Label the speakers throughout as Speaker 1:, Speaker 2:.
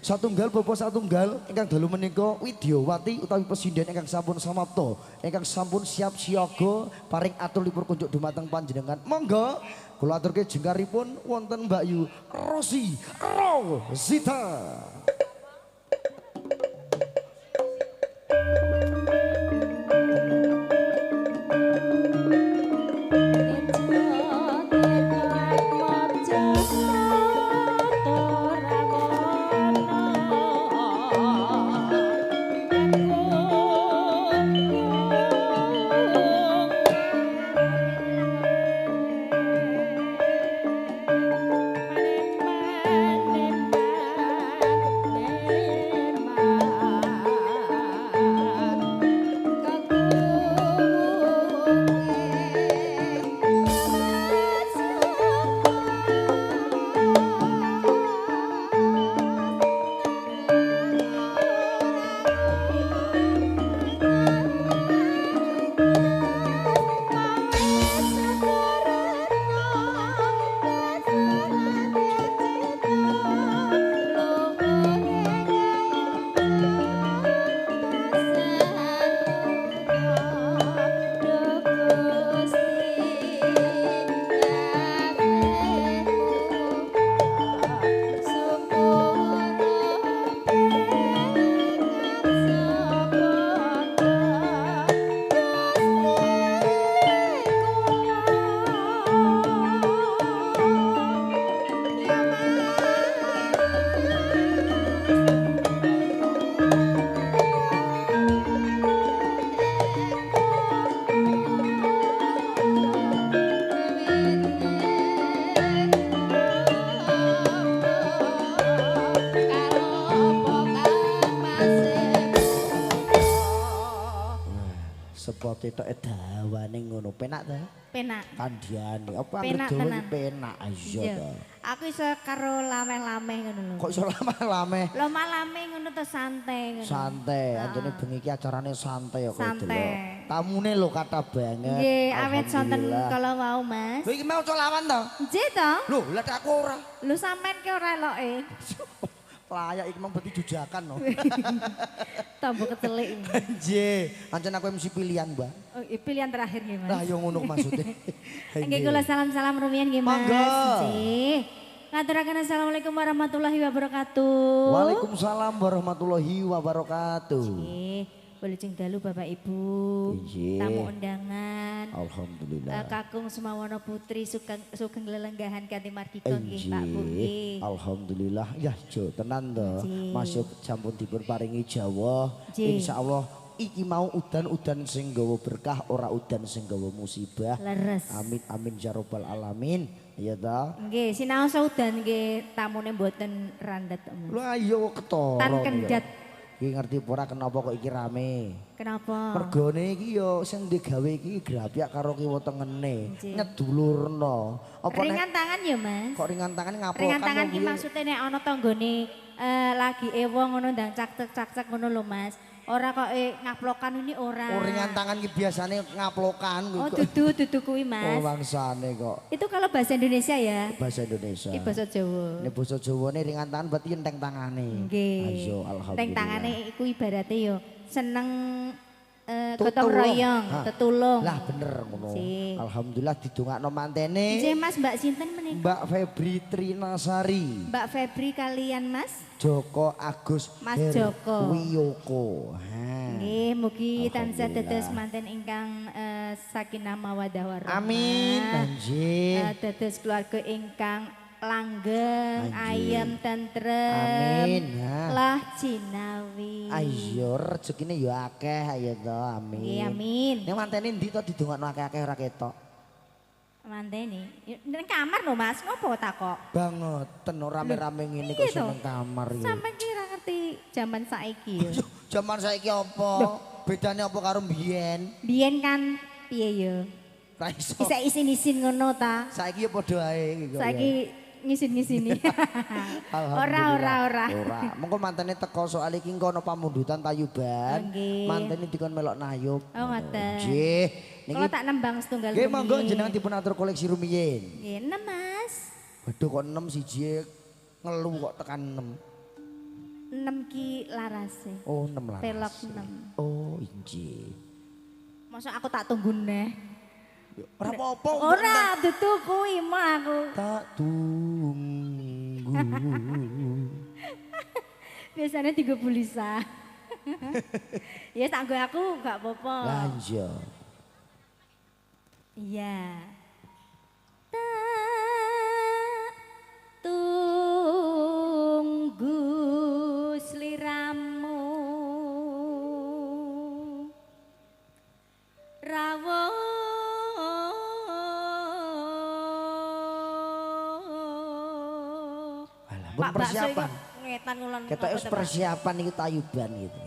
Speaker 1: Satunggal bapak satunggal ingkang dalu menika Widyawati utawi pesinden ingkang sampun samapta ingkang sampun siap siaga paring aturipun kunjuk dumateng panjenengan. Monggo kula aturke jengkaripun wonten Mbak Yu Rosi Rosita. Sepote tok dawane ngono penak ta?
Speaker 2: Penak.
Speaker 1: Kandiane apa
Speaker 2: Penak
Speaker 1: ngerjawa
Speaker 2: tenan.
Speaker 1: penak aja ta.
Speaker 2: Aku iso karo lameh-lameh ngono lho.
Speaker 1: Kok iso lama-lame?
Speaker 2: Lho malame ngono to santai ngono.
Speaker 1: Santai, anjene bengi iki acarane santai kok
Speaker 2: Santai.
Speaker 1: delok. Tamune lho kata banget.
Speaker 2: Nggih, awet sonten
Speaker 1: Alhamdulillah.
Speaker 2: kala wau, Mas.
Speaker 1: Lho iki mau colawan to?
Speaker 2: Nggih to?
Speaker 1: Lho, lha aku ora.
Speaker 2: Lho sampean ki ora eloke.
Speaker 1: Layak iki mang berarti jujakan no.
Speaker 2: Tambo ketelik.
Speaker 1: Nggih, ancen aku MC pilihan, Mbak.
Speaker 2: Oh, pilihan terakhir nggih, Mas.
Speaker 1: Lah yo ngono maksudnya.
Speaker 2: Nggih kula salam-salam rumiyin nggih, Mas.
Speaker 1: Monggo.
Speaker 2: Nggih. Ngaturaken assalamualaikum warahmatullahi wabarakatuh.
Speaker 1: Waalaikumsalam warahmatullahi wabarakatuh.
Speaker 2: Nggih, wilujeng dalu Bapak Ibu.
Speaker 1: Nggih.
Speaker 2: Tamu undangan.
Speaker 1: Alhamdulillah.
Speaker 2: Kakung Sumawana Putri sugeng lelenggahan kanthi mardika nggih Pak Bu
Speaker 1: Nggih.
Speaker 2: nggih.
Speaker 1: Alhamdulillah. Ya jo tenan to.
Speaker 2: Nggih.
Speaker 1: Masuk sampun dipun paringi Jawa.
Speaker 2: Nggih.
Speaker 1: Insyaallah iki mau udan-udan sing nggawa berkah ora udan sing nggawa musibah.
Speaker 2: Leres.
Speaker 1: Amin amin ya rabbal alamin. Ya ta.
Speaker 2: Nggih, sinau saudan nggih tamune mboten randet.
Speaker 1: Lah iya ketara.
Speaker 2: Tan kendat.
Speaker 1: Iki ngerti apa ora kenapa kok iki rame.
Speaker 2: Kenapa?
Speaker 1: Mergone iki yo sing digawe iki grapyak karo kiwa tengene.
Speaker 2: Nggih.
Speaker 1: Nyedulurno. Apa nek
Speaker 2: Ringan tangan ya, Mas.
Speaker 1: kok ringan tangan ngaplokan
Speaker 2: Ringan tangan
Speaker 1: wong
Speaker 2: ki
Speaker 1: kuwi?
Speaker 2: maksudnya nek ana tanggane lagi wong ngono ndang cak-cak ngono lho, Mas. Ora kok ngaplokan ini ora.
Speaker 1: Oh, ringan tangan ki biasane ngaplokan kuwi
Speaker 2: Oh,
Speaker 1: kok.
Speaker 2: dudu kuwi,
Speaker 1: Oh,
Speaker 2: Mas.
Speaker 1: bangsane kok.
Speaker 2: Itu kalau bahasa Indonesia ya.
Speaker 1: Bahasa Indonesia.
Speaker 2: Iki bahasa Jawa.
Speaker 1: Nek basa Jawane ringan tangan berarti enteng tangane.
Speaker 2: Nggih.
Speaker 1: Ayo alhamdulillah.
Speaker 2: Teng tangane iku ibarate yo seneng gotong
Speaker 1: Tutulung.
Speaker 2: royong,
Speaker 1: Hah.
Speaker 2: tetulung.
Speaker 1: Lah bener ngono.
Speaker 2: Nggih.
Speaker 1: Alhamdulillah didongakno mantene.
Speaker 2: Nggih, Mas, Mbak sinten menika?
Speaker 1: Mbak Febri Trinasari.
Speaker 2: Mbak Febri kalian Mas?
Speaker 1: Joko Agus
Speaker 2: Mas Joko.
Speaker 1: Wiyoko. Ha.
Speaker 2: Nggih, mugi tansah
Speaker 1: Alhamdulillah.
Speaker 2: dados manten ingkang sakinah mawaddah warahmah.
Speaker 1: Amin. Anjir.
Speaker 2: Dados keluarga ingkang langgeng,
Speaker 1: Anjir.
Speaker 2: ayem, tentrem.
Speaker 1: Amin. Ha.
Speaker 2: Lah jinawi.
Speaker 1: Ayo rezekine ya akeh ayo to. Amin.
Speaker 2: Nggih, amin.
Speaker 1: Ning mantene ndi to didongakno akeh-akeh ora ketok.
Speaker 2: Manteni. Nang kamar lho Mas, ngopo takok?
Speaker 1: Banget, ten rame-rame ngene
Speaker 2: Iya
Speaker 1: kok
Speaker 2: toh.
Speaker 1: seneng kamar iki.
Speaker 2: Sampai kira ngerti zaman saiki ya.
Speaker 1: Jaman saiki apa? Bedane apa karo mbiyen?
Speaker 2: Biyen kan piye ya?
Speaker 1: Ra iso.
Speaker 2: Bisa isin-isin ngono ta.
Speaker 1: Saiki ya padha ae iki kok.
Speaker 2: Saiki ngisin-ngisini.
Speaker 1: Alhamdulillah.
Speaker 2: Ora.
Speaker 1: Ora. Mengko mantene teko soal iki engko ana pamundutan Tayuban.
Speaker 2: Nggih.
Speaker 1: Mantene dikon melok nayub.
Speaker 2: Oh, ngoten.
Speaker 1: Nggih.
Speaker 2: Kalau tak nembang setunggal
Speaker 1: Nggih monggo
Speaker 2: rumiyin.
Speaker 1: jenengan dipun atur koleksi rumiyin.
Speaker 2: Nggih, enem Mas.
Speaker 1: Waduh kok 6 siji ngelu kok tekan 6.
Speaker 2: ki larase.
Speaker 1: Oh 6 laras.
Speaker 2: Telok 6.
Speaker 1: Oh inji.
Speaker 2: Masa aku tak tunggu neh.
Speaker 1: Ora apa-apa.
Speaker 2: Ora dudu kuwi mah aku.
Speaker 1: Tak tunggu.
Speaker 2: Biasanya 30 lisa. Ya tanggo aku gak apa-apa.
Speaker 1: Lah iya.
Speaker 2: Iya. Tak tunggu sliramu rawuh
Speaker 1: Pun persiapan.
Speaker 2: Ngetan ngulon.
Speaker 1: Kita wis persiapan iki tayuban gitu.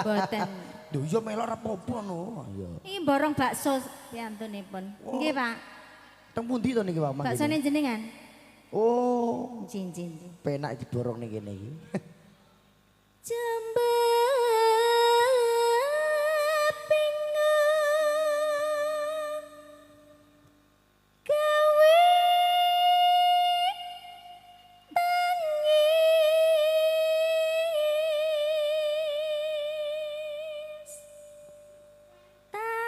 Speaker 2: Boten.
Speaker 1: Lho iya melok ora apa-apa no. Iya.
Speaker 2: Iki borong bakso piantunipun. Nggih, Pak.
Speaker 1: Teng pundi to niki Pak?
Speaker 2: Baksone jenengan?
Speaker 1: Oh,
Speaker 2: Jin.
Speaker 1: penak diborong ning kene iki.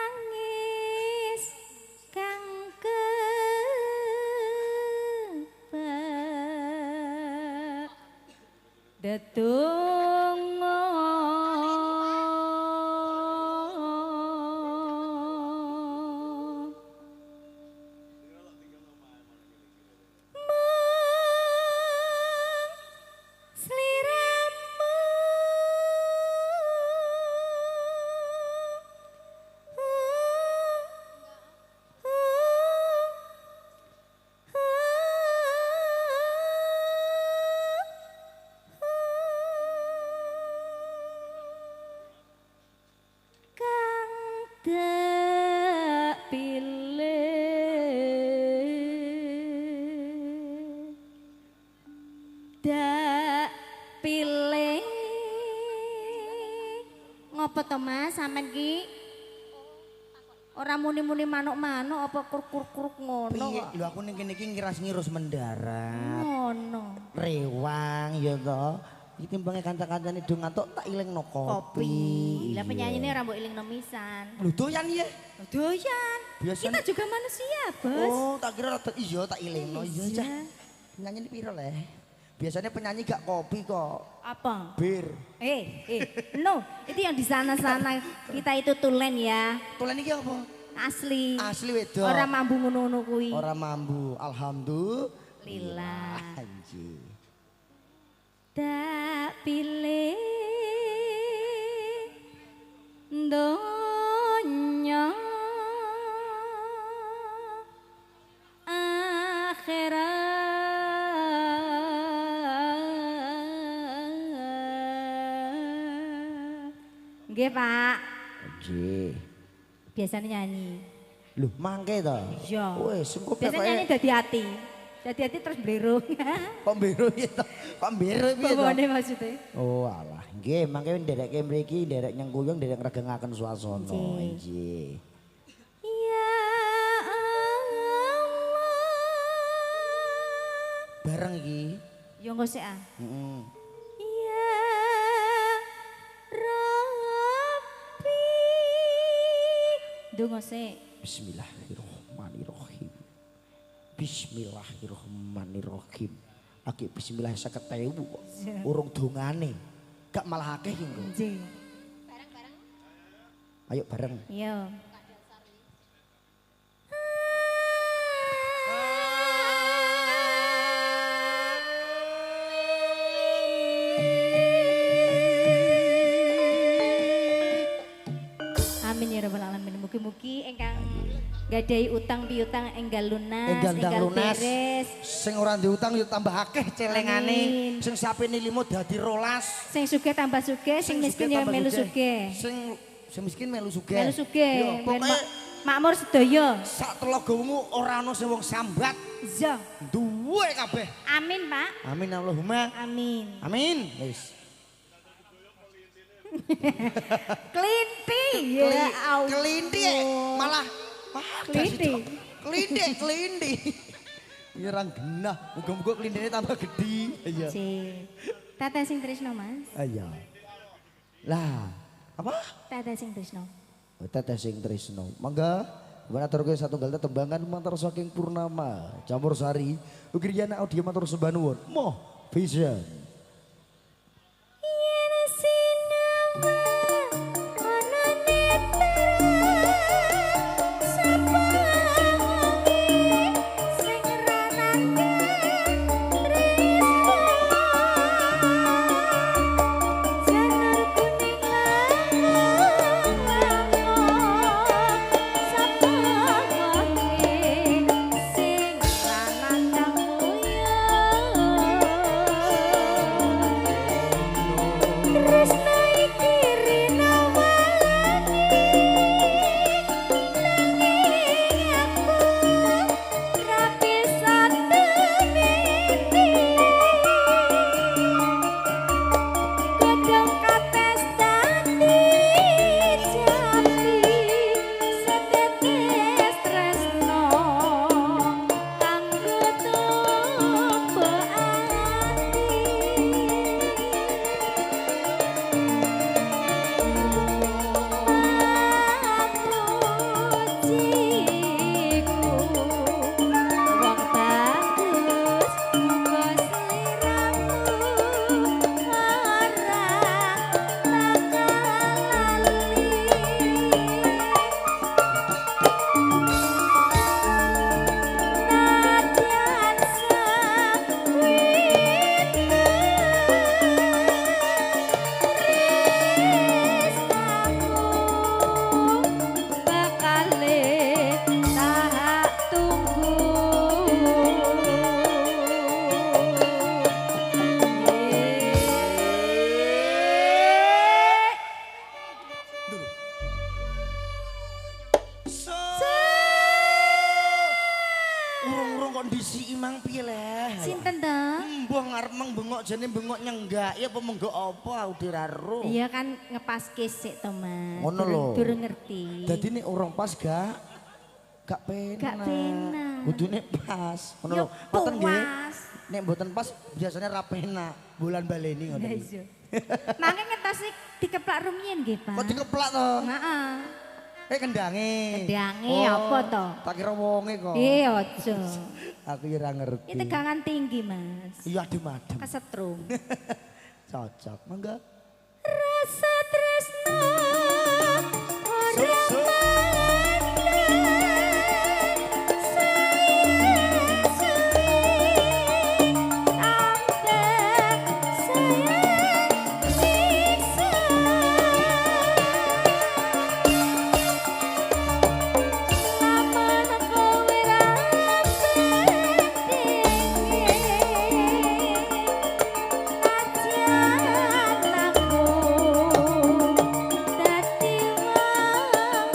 Speaker 2: Tangis kang kebak dedonga sliramu kang dak pilih dak pilih ngopo to Mas sampean ki ora muni-muni manuk-manuk apa kuruk-kuruk ngono
Speaker 1: Piye?
Speaker 2: kok
Speaker 1: Lho aku ning kene iki ngiras-ngirus mendarat.
Speaker 2: ngono
Speaker 1: Rewang ya to. Iki timbange kanca-kancane do ngantuk tak ilingno kopi.
Speaker 2: lah penyanyine ora mbok ilingno misan
Speaker 1: Lho doyan ya.
Speaker 2: doyan
Speaker 1: Biasanya-
Speaker 2: kita juga manusia bos
Speaker 1: Oh, tak kira rada iya tak ilingno. Iya,
Speaker 2: Iya.
Speaker 1: Cah. Penyanyi ini piro le? Biasanya penyanyi gak kopi kok.
Speaker 2: apa
Speaker 1: Bir.
Speaker 2: no itu yang di sana-sana kita itu tulen ya
Speaker 1: Tulen iki apa?
Speaker 2: asli
Speaker 1: Asli wedok.
Speaker 2: orang mambu ngono-ngono kuwi
Speaker 1: Ora mambu. Alhamdulillah.
Speaker 2: lillah
Speaker 1: Anjir.
Speaker 2: tak pilih donya akhirat nggih Pak
Speaker 1: Anjir.
Speaker 2: biasanya nyanyi
Speaker 1: Loh, mangke to?
Speaker 2: iya
Speaker 1: Wes, engko
Speaker 2: biasanya nyanyi dadi hati terus blerung
Speaker 1: kok mbero piye to? Kok mbero piye to?
Speaker 2: bawane maksudnya
Speaker 1: Oh alah, nggih mangke ndereke mriki nderek nyengkuyung nderek ngregengaken swasana.
Speaker 2: Nggih.
Speaker 1: Nggih.
Speaker 2: ya Allah
Speaker 1: Bareng iki.
Speaker 2: yo engko sik ah
Speaker 1: Heeh.
Speaker 2: ya Rabbi donga sik
Speaker 1: Bismillahirrahmanirrahim. Bismillahirrahmanirrahim. Lagi bismillah 50.000 kok. Urung dongane. Gak malah akeh iki engko.
Speaker 2: nggih
Speaker 1: Ayo bareng.
Speaker 2: yo Amin ya rabbal alamin. Mugi-mugi engkang gadahi utang piutang enggal lunas,
Speaker 1: Enggal lunas.
Speaker 2: beres.
Speaker 1: Sing ora diutang yo tambah akeh celengane.
Speaker 2: Amin.
Speaker 1: Sing sapene 5 dadi 12.
Speaker 2: Sing sugih tambah sugih, sing miskin ya
Speaker 1: tambah
Speaker 2: melu
Speaker 1: sugih.
Speaker 2: sugih.
Speaker 1: Sing miskin melu sugih.
Speaker 2: Melu sugih.
Speaker 1: Yo,
Speaker 2: Ben
Speaker 1: pokoke
Speaker 2: makmur sedaya.
Speaker 1: sak telagamu ora ana sing wong sambat.
Speaker 2: Iya.
Speaker 1: Duwe kabeh.
Speaker 2: Amin, Pak.
Speaker 1: Amin Allahumma.
Speaker 2: Amin.
Speaker 1: Amin. Wis.
Speaker 2: Kelinti. Ya Allah.
Speaker 1: Kelinti malah
Speaker 2: Kelinti.
Speaker 1: Kelinti. Ini orang genah. Muga-muga kelintine tambah gede. Iya.
Speaker 2: Cik. Teteh sing tresno Mas.
Speaker 1: Iya. Lah, apa?
Speaker 2: Teteh sing tresno.
Speaker 1: Teteh sing tresno. Mangga maturke satunggal tetembangan matur saking Purnama Campur Sari. Ugi yana audio matur sembah nuwun. Moh Vision.
Speaker 2: Yen sinama ana netra sapa wengi sing ranake tresno janur kuning sapa wengi sing ranandang muya tresno iki rina walani nanging aku ra bisa teliti kadang kates dadi jati setetes tresno kanggo tuku ati pujiku wong bagus muga sliramu ora bakal lali nadyan sakwita bakale tak tunggu
Speaker 1: So. Urung-urung kondisi imang piye leh?
Speaker 2: sinten to?
Speaker 1: Mbah ngarep bengok jane bengok nyenggak ya apa menggok apa aku diraro.
Speaker 2: Iya kan ngepaske sik to Mas.
Speaker 1: Ngono lho.
Speaker 2: Durung ngerti.
Speaker 1: Dadi nek urung pas gak penak.
Speaker 2: Gak penak.
Speaker 1: Kudune pas. Ngono
Speaker 2: Ya
Speaker 1: lho. Ngoten nggih.
Speaker 2: puas.
Speaker 1: Nek mboten pas biasanya ra penak. Bulan baleni ngoten.
Speaker 2: Ya iya. Mangke ngetos dikeplak rumiyin nggih, Pak.
Speaker 1: Kok dikeplak to?
Speaker 2: Heeh.
Speaker 1: Kendange.
Speaker 2: Kendange, apa to?
Speaker 1: Tak kira wonge kok.
Speaker 2: Aja.
Speaker 1: Aku ya ora ngerti.
Speaker 2: Ini tegangan tinggi, Mas.
Speaker 1: Iya adem-adem.
Speaker 2: Kesetrum.
Speaker 1: Cocok. Mangga.
Speaker 2: Rasa tresno
Speaker 1: So,
Speaker 2: ora
Speaker 1: so.
Speaker 2: Dadi wong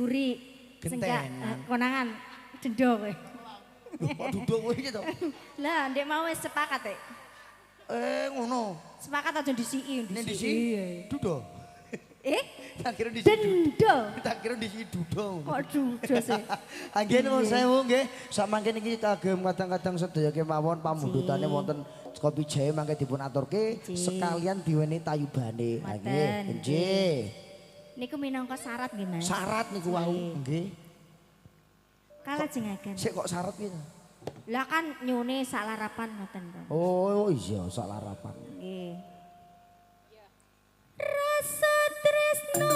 Speaker 2: ngguri
Speaker 1: Gentenan.
Speaker 2: konangan denda kowe.
Speaker 1: Kok duduk kowe iki to?
Speaker 2: Lah ndek mau wis sepakat e.
Speaker 1: Ngono.
Speaker 2: Sepakat aja disiki,
Speaker 1: Nek
Speaker 2: disiki.
Speaker 1: disi dudo. Tak kira disi
Speaker 2: Denda.
Speaker 1: Tak kira disi dudo.
Speaker 2: Kok dudo sih?
Speaker 1: Anggen nuwun sewu nggih. Sak mangken iki kagem kadang-kadang sedaya kemawon pamundhutane wonten Kopi Jae mangke dipun aturke sekalian diweni tayubane. Ha nggih. Nggih.
Speaker 2: Niku minangka syarat nggih, Mas.
Speaker 1: Syarat niku wau nggih.
Speaker 2: Kalajengaken.
Speaker 1: Sik kok syarat iki?
Speaker 2: Lah kan nyune salarapan ngoten to.
Speaker 1: Oh iya salarapan.
Speaker 2: Nggih. Rasa tresno.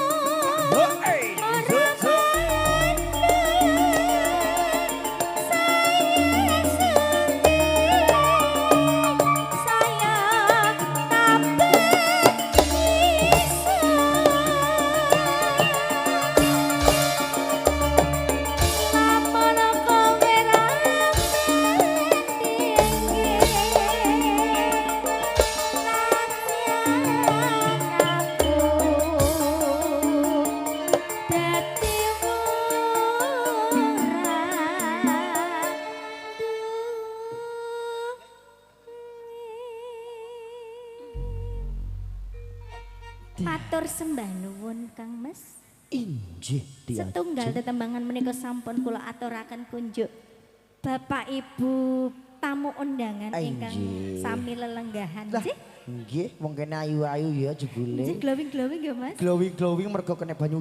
Speaker 2: Matur sembah nuwun Kang Mas.
Speaker 1: Injih diajeng.
Speaker 2: Setunggal tetembangan menika sampun kula aturaken kunjuk Bapak Ibu tamu undangan ingkang sami lelenggahan.
Speaker 1: Lah, nggih, wong kene ayu-ayu ya jebule.
Speaker 2: Glowing-glowing ya Mas.
Speaker 1: Glowing-glowing mergo kena banyu